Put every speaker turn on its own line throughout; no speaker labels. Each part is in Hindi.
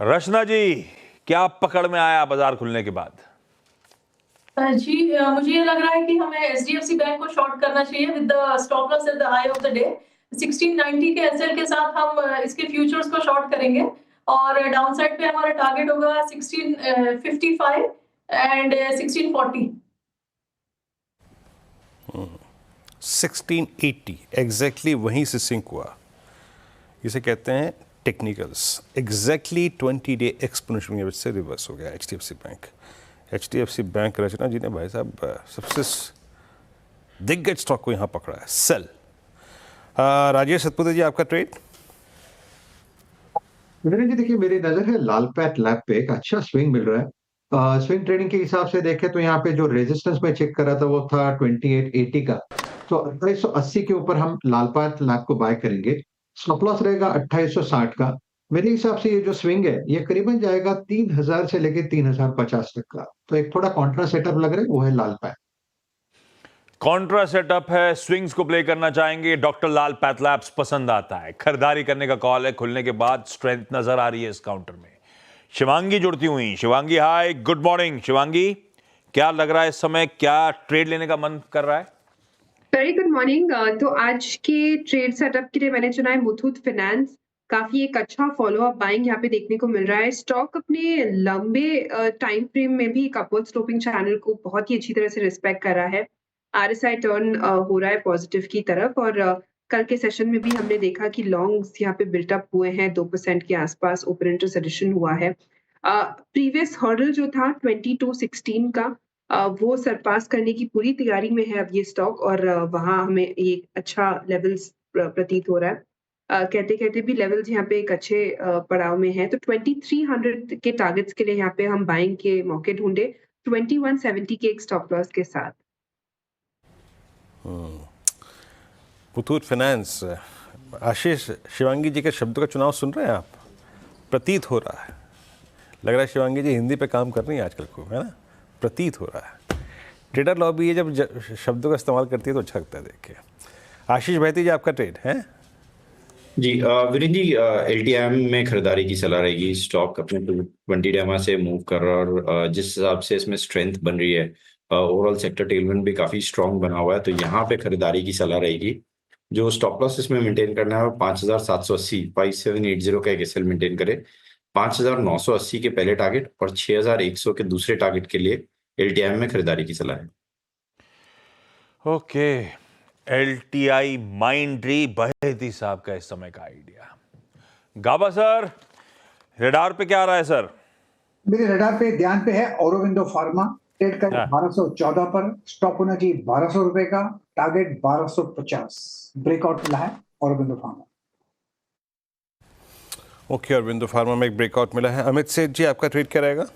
रचना जी, क्या पकड़ में आया बाजार खुलने के बाद?
जी मुझे ये लग रहा है कि हमें एचडीएफसी बैंक को शॉर्ट करना चाहिए with the stop loss at the high of the day. 1690 के एसएल के साथ हम इसके फ्यूचर्स को शॉर्ट करेंगे और डाउन साइड पे हमारा टारगेट होगा 1655 एंड 1640।
1680 एग्जैक्टली वहीं से सिंक हुआ। इसे कहते हैं टेक्निकल्स। एग्जैक्टली 20 डे एक्सपोनेंशियल से रिवर्स हो गया एचडीएफसी बैंक। रचना जी ने भाई साहब सबसे दिग्गज स्टॉक को यहाँ पकड़ा है, सेल। राजेश सतपुते जी, आपका ट्रेड?
जी देखिए, मेरी नजर है लाल पैट लैब पे एक अच्छा स्विंग मिल रहा है। स्विंग ट्रेडिंग के हिसाब से देखें तो यहाँ पे जो रेजिस्टेंस में चेक कर रहा था वो था 2880 का। तो 2880 के ऊपर हम लाल पैट लैब को बाय करेंगे। स्टॉप लॉस रहेगा 2860 का। मेरे हिसाब से ये जो स्विंग है ये करीबन जाएगा 3000 से लेके 3050 तक का। तो एक थोड़ा कॉन्ट्रा सेटअप लग रहा है, वो है लाल पैट।
कॉन्ट्रा सेटअप है, स्विंग्स को प्ले करना चाहेंगे। डॉक्टर लाल पैथलैब्स पसंद आता है, खरीदारी करने का कॉल है। खुलने के बाद स्ट्रेंथ नजर आ रही है इस काउंटर में। शिवांगी जुड़ती हुई। शिवांगी, हाय, गुड मॉर्निंग। शिवांगी, क्या लग रहा है इस समय, क्या ट्रेड लेने का मन कर रहा है?
Very good morning. तो आज के ट्रेड सेटअप के लिए मैंने चुना है मुथूट फाइनेंस। काफी एक अच्छा फॉलो अप बाइंग यहाँ पे देखने को मिल रहा है। स्टॉक अपने लंबे टाइम फ्रेम में भी एक अपवर्ड स्लोपिंग चैनल को बहुत ही अच्छी तरह से रिस्पेक्ट कर रहा है। आरएसआई टर्न हो रहा है पॉजिटिव की तरफ और कल के सेशन में भी हमने देखा कि लॉन्ग्स यहाँ पे बिल्टअप हुए हैं 2% के आसपास। ओपन इंटरेस्ट एडिशन हुआ है। प्रीवियस हर्डल जो था 2216 का, वो सरपास करने की पूरी तैयारी में है अब ये स्टॉक और वहाँ हमें एक अच्छा लेवल्स प्रतीत हो रहा है। कहते-कहते भी लेवल्स यहाँ पे एक अच्छे पड़ाव में हैं। तो 2300 के टारगेट्स के लिए यहाँ पे हम बाइंग के मौके ढूँढे 2170 के एक स्टॉप लॉस के साथ।
मुथूट फाइनेंस। आशीष, शिवांगी जी के शब्दों का चुनाव सुन रहे हैं आप? प्रतीत हो रहा है, लग रहा है शिवांगी जी हिंदी पे काम कर रही है आजकल को, है ना? प्रतीत हो रहा है। ट्रेडर लॉबी ये जब शब्दों का इस्तेमाल करती है तो अच्छा लगता है देख के। आशीष भाई जी, आपका ट्रेड है?
जी वीरेंद्र जी, एलटीएम में खरीदारी की सलाह रहेगी। स्टॉक अपने 220 डेमा से मूव कर रहा है और जिस हिसाब से इसमें स्ट्रेंथ बन रही है, ओवरऑल सेक्टर टेलविंड भी काफी स्ट्रांग बना हुआ है, तो यहाँ पे खरीदारी की सलाह रहेगी। जो स्टॉप लॉस इसमें मेंटेन करना है वो 5780 5780 का एक एसएल मेंटेन करे। 5980 के पहले टारगेट और 6100 के दूसरे टारगेट के लिए एलटीएम में खरीदारी की सलाह है।
ओके, एलटीआई माइंड्री बहेती साहब का इस समय का आइडिया। गाबा सर, रडार पे क्या आ रहा है सर?
मेरे रडार पे ध्यान पे है औरोबिंदो फार्मा। ट्रेड का 1214 पर, स्टॉप होना चाहिए 1200 रुपए का, टारगेट 1250। ब्रेकआउट मिला है Aurobindo pharma.
Okay, Aurobindo pharma में एक ब्रेकआउट मिला है। अमित सेठ जी, आपका ट्रेड क्या रहेगा?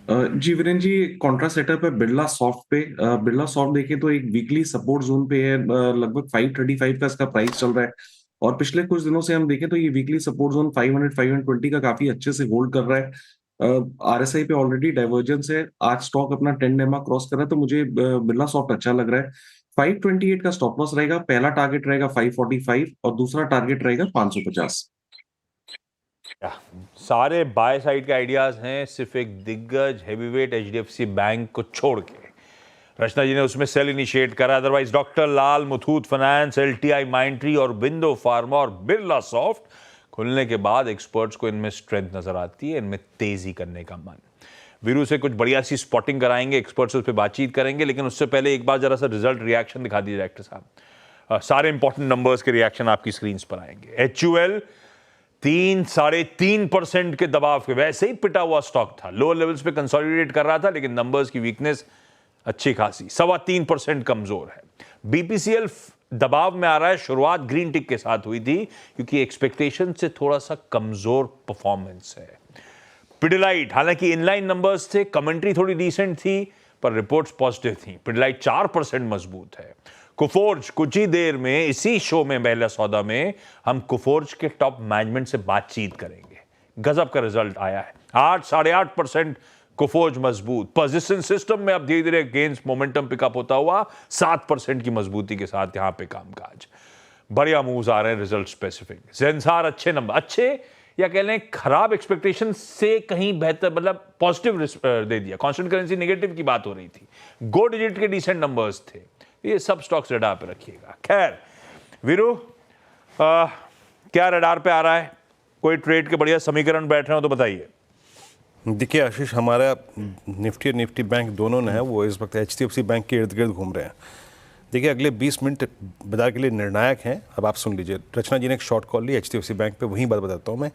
जी वीरेंद्र जी, कॉन्ट्रा सेटअप है बिरला सॉफ्ट पे। बिरला सॉफ्ट देखें तो एक वीकली सपोर्ट जोन पे है, लगभग 535 का इसका प्राइस चल रहा है और पिछले कुछ दिनों से हम देखें तो ये वीकली सपोर्ट जोन 500 520 का काफी अच्छे से होल्ड कर रहा है। आरएसआई पे ऑलरेडी डाइवर्जेंस है। आज स्टॉक अपना 10 डेमा क्रॉस कर रहा है, तो मुझे बिरला सॉफ्ट अच्छा लग रहा है। 528 का स्टॉप लॉस रहेगा, पहला टारगेट रहेगा 545 और दूसरा टारगेट रहेगा 550।
सारे बाय साइड के आइडियाज हैं, सिर्फ एक दिग्गज हेवीवेट एचडीएफसी बैंक को छोड़ के। रचना जी ने उसमें सेल इनिशिएट करा, अदरवाइज डॉक्टर लाल, मुथूट फाइनेंस, एलटीआई माइंड्री और बिंदो फार्मा और बिरला सॉफ्ट खुलने के बाद एक्सपर्ट्स को इनमें स्ट्रेंथ नजर आती है, इनमें तेजी करने का मन। वीरू से कुछ बढ़िया सी स्पॉटिंग कराएंगे, एक्सपर्ट्स उस पर बातचीत करेंगे, लेकिन उससे पहले एक बार जरा सा रिजल्ट रिएक्शन दिखा दीजिए डायरेक्टर साहब। सारे इंपॉर्टेंट नंबर्स के रिएक्शन आपकी स्क्रीन पर आएंगे। HUL 3-3.5% के दबाव के वैसे ही पिटा हुआ स्टॉक था, लोअर लेवल्स पे कंसोलिडेट कर रहा था, लेकिन नंबर्स की वीकनेस अच्छी खासी, 3.25% कमजोर है। बीपीसीएल दबाव में आ रहा है, शुरुआत ग्रीन टिक के साथ हुई थी क्योंकि एक्सपेक्टेशन से थोड़ा सा कमजोर परफॉर्मेंस है। पिडिलाइट, हालांकि इनलाइन नंबर्स थे, कमेंट्री थोड़ी डिसेंट थी, पर रिपोर्ट्स पॉजिटिव थी। पिडिलाइट 4% मजबूत है। कुफोर्ज, कुछ ही देर में इसी शो में पहला सौदा में हम कुफोर्ज के टॉप मैनेजमेंट से बातचीत करेंगे। गजब का रिजल्ट आया है, 8-8.5% कुफोर्ज मजबूत। पोजीशन सिस्टम में अब धीरे धीरे गेन्स मोमेंटम पिकअप होता हुआ 7% की मजबूती के साथ यहां पे कामकाज। बढ़िया मूव्स आ रहे हैं रिजल्ट स्पेसिफिक। जेंसार अच्छे नंबर, अच्छे या कह लें खराब एक्सपेक्टेशन से कहीं बेहतर, मतलब पॉजिटिव दे दिया। कांस्टेंट करेंसी नेगेटिव की बात हो रही थी, 2 डिजिट के डिसेंट नंबर्स थे। ये सब स्टॉक्स रडार पे रखिएगा। खैर वीरू, क्या रडार पे आ रहा है? कोई ट्रेड के बढ़िया समीकरण बैठ रहे हो तो बताइए।
देखिए आशीष, हमारा निफ्टी और निफ्टी बैंक दोनों ने है वो इस वक्त HDFC बैंक के इर्द गिर्द घूम रहे हैं। देखिए अगले 20 मिनट बाजार के लिए निर्णायक हैं। अब आप सुन लीजिए, रचना जी ने एक शॉर्ट कॉल ली HDFC बैंक पे, वही बात बताता हूँ मैं।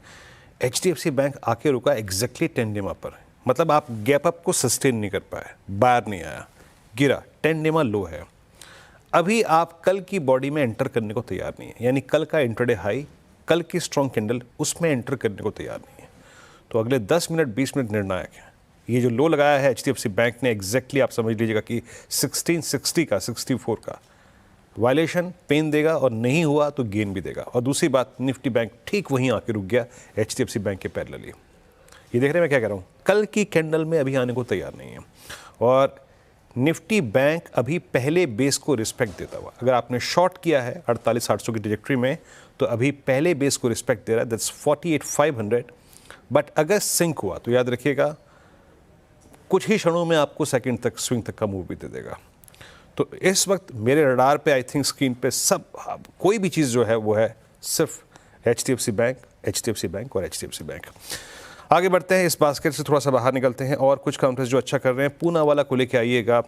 HDFC बैंक आके रुका एग्जैक्टली 10 डेमा पर, मतलब आप गैप अप को सस्टेन नहीं कर पाए, बाहर नहीं आया, गिरा, 10 डेमा लो है। अभी आप कल की बॉडी में एंटर करने को तैयार नहीं है, यानी कल का इंट्राडे हाई, कल की स्ट्रॉन्ग कैंडल, उसमें एंटर करने को तैयार नहीं है। तो अगले 10 मिनट 20 मिनट निर्णायक है। ये जो लो लगाया है HDFC बैंक ने, एग्जैक्टली आप समझ लीजिएगा कि 1660 का 64 का वायलेशन पेन देगा, और नहीं हुआ तो गेन भी देगा। और दूसरी बात, निफ्टी बैंक ठीक वहीं आके रुक गया HDFC बैंक के पैरेलली। ये देख रहे हैं मैं क्या कह रहा हूँ, कल की कैंडल में अभी आने को तैयार नहीं है। और निफ्टी बैंक अभी पहले बेस को रिस्पेक्ट देता हुआ, अगर आपने शॉर्ट किया है 48,800 की ट्रैजेक्टरी में, तो अभी पहले बेस को रिस्पेक्ट दे रहा है, दैट्स 48,500। बट अगर सिंक हुआ तो याद रखिएगा कुछ ही क्षणों में आपको सेकंड तक, स्विंग तक का मूव भी दे देगा। तो इस वक्त मेरे रडार पे, आई थिंक स्क्रीन पे सब, कोई भी चीज़ जो है वो है सिर्फ HDFC बैंक, HDFC बैंक और HDFC बैंक। आगे बढ़ते हैं, इस बास्केट से थोड़ा सा बाहर निकलते हैं और कुछ काउंटर्स जो अच्छा कर रहे हैं। पूना वाला को लेके आइएगा,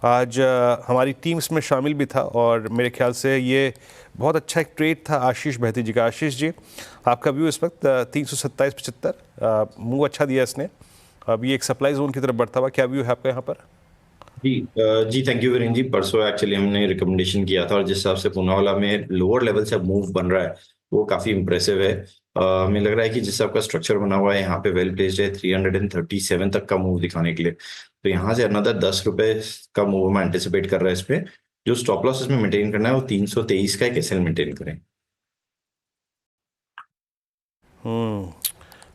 आज हमारी टीम्स में शामिल भी था और मेरे ख्याल से ये बहुत अच्छा एक ट्रेड था आशीष बहती जी का। आशीष जी, आपका व्यू इस वक्त 327.75 मूव अच्छा दिया इसने, अब ये एक सप्लाई जोन की तरफ बढ़ता हुआ, क्या व्यू है आपका यहाँ पर?
जी थैंक यू वीरेंद्र जी। परसों एक्चुअली हमने रिकमेंडेशन किया था और जिस हिसाब से पूनावाला में लोअर लेवल से मूव बन रहा है वो काफी इंप्रेसिव है। हमें लग रहा है कि जिस हिसाब का स्ट्रक्चर बना हुआ है यहाँ पे वेल प्लेस्ड है 337 तक का मूव दिखाने के लिए। तो यहाँ से अनदर 10 रुपए का मूव हम एंटिसिपेट कर रहे हैं। इस पे जो स्टॉप लॉस इसमें मेंटेन करना है वो 323 का एक एसएल मेंटेन करें।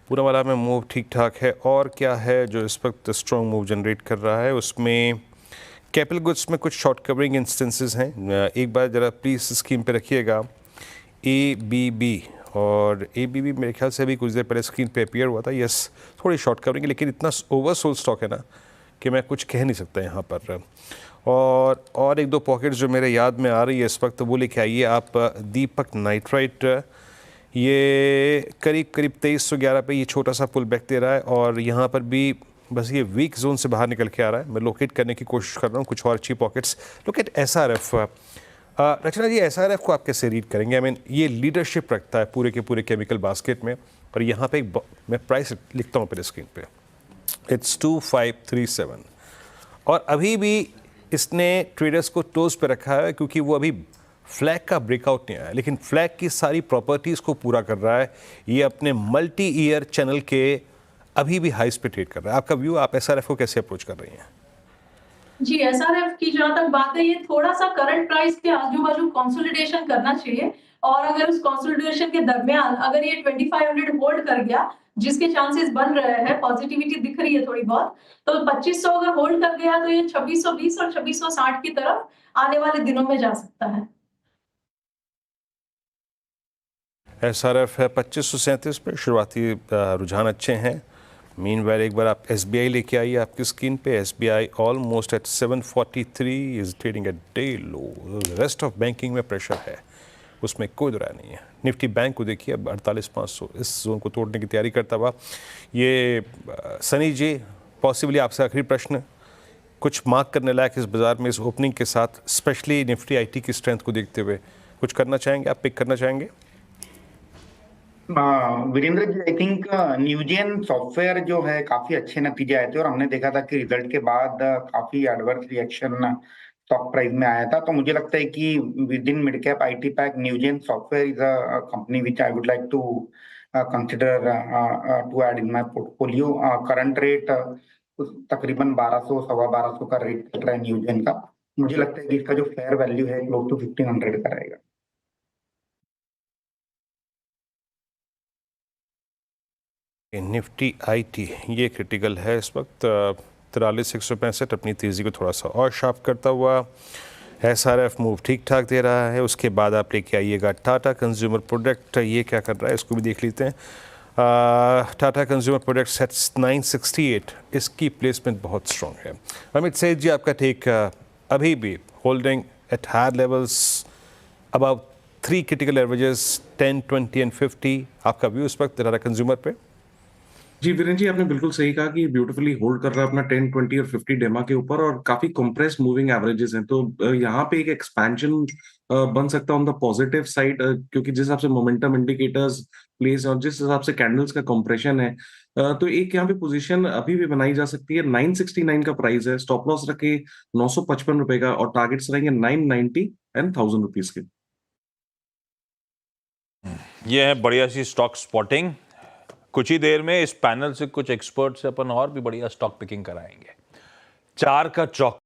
पूरा वाला में मूव ठीक ठाक है। और क्या है जो इस वक्त स्ट्रॉन्ग मूव जनरेट कर रहा है? उसमें कैपिटल गुड्स में कुछ शॉर्ट कवरिंग इंस्टेंसेस हैं। एक बार ज़रा प्लीज़ स्क्रीन पे रखिएगा। ABB, और ABB मेरे ख्याल से अभी कुछ देर पहले स्क्रीन पे अपीयर हुआ था। यस, थोड़ी शॉर्ट कवरिंग, लेकिन इतना ओवरसोल्ड स्टॉक है ना कि मैं कुछ कह नहीं सकता यहाँ पर। और एक दो पॉकेट्स जो मेरे याद में आ रही है इस वक्त, वो लेके आइए आप। दीपक नाइट्राइट, ये करीब 2311 पे ये छोटा सा पुल बैक दे रहा है और यहाँ पर भी बस ये वीक जोन से बाहर निकल के आ रहा है। मैं लोकेट करने की कोशिश कर रहा हूँ कुछ और अच्छी पॉकेट्स। Locate SRF। रचना जी, SRF को आप कैसे रीड करेंगे? आई मीन ये लीडरशिप रखता है पूरे के पूरे केमिकल बास्केट में, और यहाँ पे मैं प्राइस लिखता हूँ पहले स्क्रीन पे, इट्स 2537। और अभी भी इसने ट्रेडर्स को टोज पे रखा है क्योंकि वो अभी फ्लैग का ब्रेकआउट नहीं आया, लेकिन फ्लैग की सारी प्रॉपर्टीज़ को पूरा कर रहा है। ये अपने मल्टी ईयर चैनल के अभी भी हाइस पे ट्रेड कर रहा है। आपका व्यू, आप SRF को कैसे अप्रोच कर रही हैं?
जी, SRF की जहां तक बात है, ये थोड़ा सा करंट प्राइस के आजू बाजू कंसोलिडेशन करना चाहिए, और अगर उस कंसोलिडेशन के दरमियान अगर ये 2500 होल्ड कर गया, जिसके चांसेस बन रहे हैं, पॉजिटिविटी दिख रही है थोड़ी बहुत, तो 2500 अगर होल्ड कर गया तो ये 2620 और 2660 की तरफ आने वाले दिनों में जा सकता है।
SRF है 2537 पे, शुरुआती रुझान अच्छे हैं। मीनवाइल एक बार आप SBI लेके आइए आपकी स्क्रीन पे। SBI almost at 743 is trading at day low. Rest of banking में प्रेशर है, उसमें कोई राय नहीं है। निफ्टी बैंक को देखिए अब 48,500 इस जोन को तोड़ने की तैयारी करता हुआ। ये सनी जी, पॉसिबली आपसे आखिरी प्रश्न, कुछ मार्क करने लायक इस बाजार में इस ओपनिंग के साथ, स्पेशली निफ्टी IT की स्ट्रेंथ को देखते हुए कुछ करना चाहेंगे, आप पिक करना चाहेंगे?
Virendra ji, I think Newgen software जो है काफी अच्छे नतीजे आए थे और हमने देखा था कि रिजल्ट के बाद काफी एडवर्स रिएक्शन स्टॉक प्राइस में आया था। तो मुझे लगता है कि within mid cap IT pack Newgen software is a company which I would like to consider to add in my portfolio. Current rate तकरीबन 1200 सवा 1200 का रेट चल रहा है न्यूजेन का। मुझे लगता है कि इसका जो फेयर वैल्यू है क्लोज टू 1500 का रहेगा।
निफ्टी IT ये क्रिटिकल है इस वक्त 43,165, अपनी तेज़ी को थोड़ा सा और शार्प करता हुआ। SRF मूव ठीक ठाक दे रहा है। उसके बाद आप लेके आइएगा टाटा कंज्यूमर प्रोडक्ट, ये क्या कर रहा है इसको भी देख लेते हैं। टाटा कंज्यूमर प्रोडक्ट्स सेट्स 968, इसकी प्लेसमेंट बहुत स्ट्रॉन्ग है। अमित सेठ जी, आपका टेक अभी भी holding at higher levels above 3 critical averages 10, 20 and 50, आपका व्यू इस वक्त टाटा कंज्यूमर पे?
जी वीरेंद्र जी, आपने बिल्कुल सही कहा कि ब्यूटीफुली होल्ड कर रहा है अपना 10, 20 और 50 डेमा के ऊपर, और काफी कंप्रेस मूविंग एवरेजेस हैं। तो यहाँ पे एक एक्सपेंशन बन सकता है ऑन द पॉजिटिव साइड, क्योंकि जिस हिसाब से मोमेंटम इंडिकेटर्स प्लेस और जिस हिसाब से कैंडल्स का कंप्रेशन है, तो एक यहाँ पे पोजीशन अभी भी बनाई जा सकती है। 969 का प्राइस है, स्टॉप लॉस रखे 955 रुपए का, और टारगेट्स रहेंगे 990 एंड 1000 रुपीज के।
ये है बढ़िया सी स्टॉक स्पॉटिंग। कुछ ही देर में इस पैनल से कुछ एक्सपर्ट से अपन और भी बढ़िया स्टॉक पिकिंग कराएंगे। 4 का चौका।